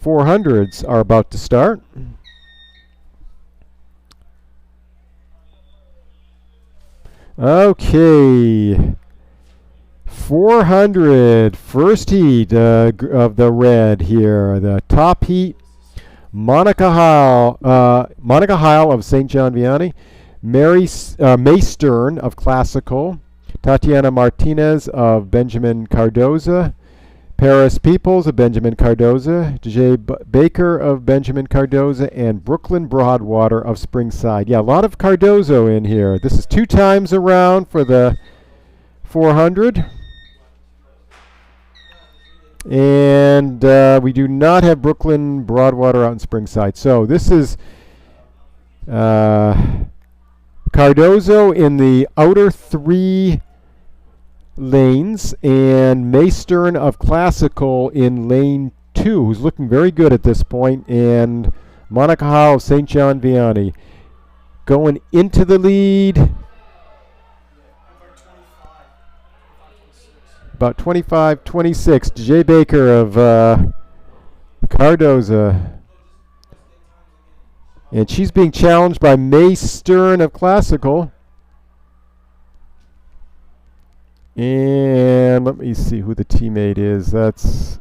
400s are about to start. Okay. 400, first heat of the red here. The top heat, Monica Heil of St. John Vianney, May Stern of Classical, Tatiana Martinez of Benjamin Cardoza, Paris Peoples of Benjamin Cardoza, DJ Baker of Benjamin Cardoza, and Brooklyn Broadwater of Springside. Yeah, a lot of Cardozo in here. This is 2 times around for the 400. And we do not have Brooklyn Broadwater out in Springside. So this is Cardozo in the outer 3 lanes, and May Stern of Classical in lane 2, who's looking very good at this point, and Monica Heil of St. John Vianney going into the lead. About 25, 26. Jay Baker of Cardoza. And she's being challenged by May Stern of Classical. And let me see who the teammate is. That's,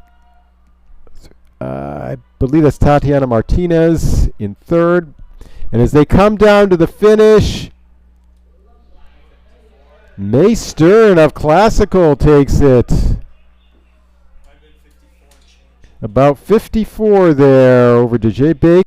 I believe that's Tatiana Martinez in 3rd. And as they come down to the finish, May Stern of Classical takes it. About 54 there over to Jay Baker.